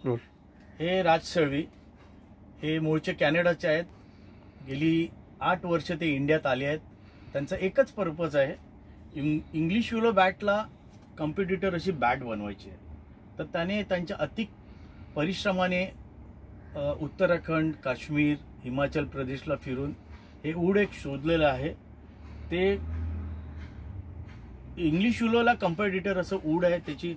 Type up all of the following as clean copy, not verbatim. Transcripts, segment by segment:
Role. हे राज सळवी, हे मूळचे कॅनडाचे आहेत. गेली 8 वर्ष ते इंडियात आले आहेत. त्यांचा एकच पर्पज आहे, इंग्लिश विलो बॅटला कॉम्पिटिटर अशी बॅट बनवायची आहे. तर त्याने त्यांच्या अतिक परिश्रमाने उत्तराखंड, काश्मीर, हिमाचल प्रदेशला फिरून हे ऊड एक शोधलेलं आहे. ते इंग्लिश विलोला कॉम्पिटिटर असं ऊड आहे. त्याची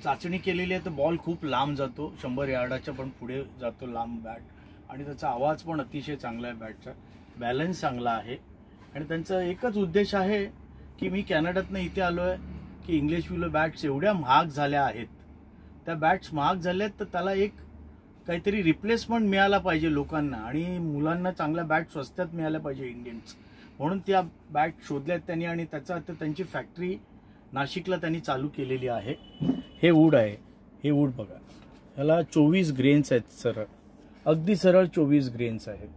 चाचणी केलेली आहे. तर बॉल खूप लांब जातो, 100 यार्डाच्या पण पुढे जातो लांब बॅट. आणि त्याचा आवाज पण अतिशय चांगला आहे, बॅटचा बॅलन्स चांगला आहे. आणि त्यांचा एकच उद्देश आहे की मी कॅनडातनं इथे आलो आहे की इंग्लिश विलो बॅट्स एवढ्या महाग झाल्या आहेत, त्या बॅट्स महाग झाल्यात, तर त्याला एक काहीतरी रिप्लेसमेंट मिळाला पाहिजे लोकांना. आणि मुलांना चांगल्या बॅट स्वस्तात मिळाल्या पाहिजे इंडियन्स, म्हणून त्या बॅट शोधल्यात त्यांनी. आणि त्याचा आता त्यांची फॅक्टरी नाशिकला त्यांनी चालू केलेली आहे. हे वूड आहे, हे वूड बघा, ह्याला 24 ग्रेन्स आहेत, सरळ अगदी सरळ 24 ग्रेन्स आहेत.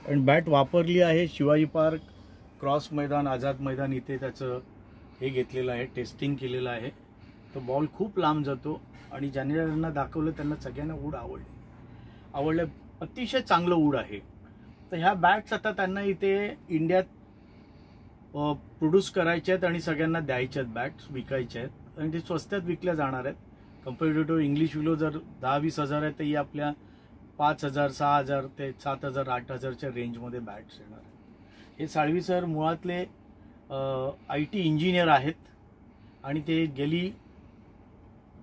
आणि बॅट वापरली आहे शिवाजी पार्क, क्रॉस मैदान, आझाद मैदान, इथे त्याचं हे घेतलेलं आहे, टेस्टिंग केलेलं आहे. तो बॉल खूप लांब जातो. आणि ज्यांना दाखवलं त्यांना सगळ्यांना वूड आवडलं. अतिशय चांगलं वूड आहे. तर ह्या बॅट्स आता त्यांना इथे इंडियात प्रोड्यूस करायचे आहेत आणि सगळ्यांना द्यायचे आहेत, बॅट्स विकायचे आहेत. आणि ते स्वस्तात विकल्या जाणार आहेत. कम्पॅरेटिव्ह इंग्लिश विलो जर 10-20 हजार आहे, तर ही आपल्या 5,000, 6,000 ते 7,000, 8,000च्या रेंजमध्ये बॅट्स येणार आहेत. हे साळवी सर मुळातले IT इंजिनियर आहेत आणि ते गेली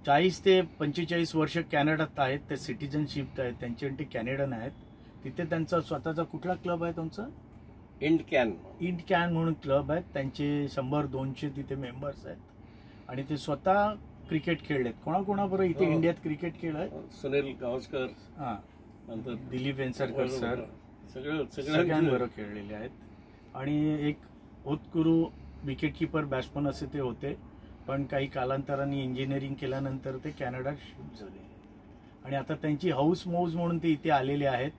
40 ते 45 वर्ष कॅनडात आहेत. ते सिटिझनशिप आहेत त्यांची आणि ते कॅनेडन आहेत. तिथे त्यांचा स्वतःचा कुठला क्लब आहे तुमचा? इंड कॅन म्हणून क्लब आहेत. त्यांचे 100-200 तिथे मेंबर्स आहेत. आणि ते स्वतः क्रिकेट खेळलेत. कोणाकोणाबरोबर इथे इंडियात क्रिकेट खेळलाय? सुनील गावस्कर, हां, नंतर दिलीप वेंसरकर सर, सगळ्यांबरोबर खेळलेले आहेत. आणि एक होतकुरू विकेटकीपर बॅट्समन असे ते होते, पण काही कालांतराने इंजिनिअरिंग केल्यानंतर ते कॅनडात शिफ्ट झाले. आणि आता त्यांची हाऊस मौज म्हणून ते इथे आलेले आहेत.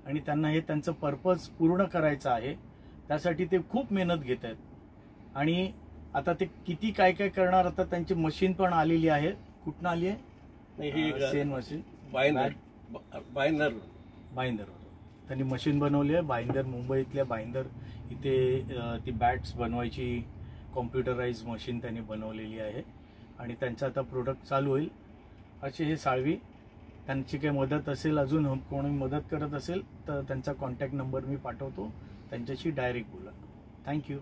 आणि त्यांना हे त्यांचं पर्पज पूर्ण करायचं आहे, त्यासाठी ते खूप मेहनत घेत आहेत. आणि आता ते किती काय काय करणार, आता त्यांची मशीन पण आलेली आहे. कुठनं आली आहे? सेन मशीन, बाइंदर त्यांनी मशीन बनवली आहे. बाइंदर, मुंबईतल्या बाइंदर इथे ती बॅट्स बनवायची कॉम्प्युटराइज मशीन त्यांनी बनवलेली आहे. आणि त्यांचं आता प्रोडक्ट चालू होईल. असे हे साळवी, त्यांची काही मदत असेल, अजून कोणी मदत करत असेल तर त्यांचा कॉन्टॅक्ट नंबर मी पाठवतो, त्यांच्याशी डायरेक्ट बोला. थँक्यू.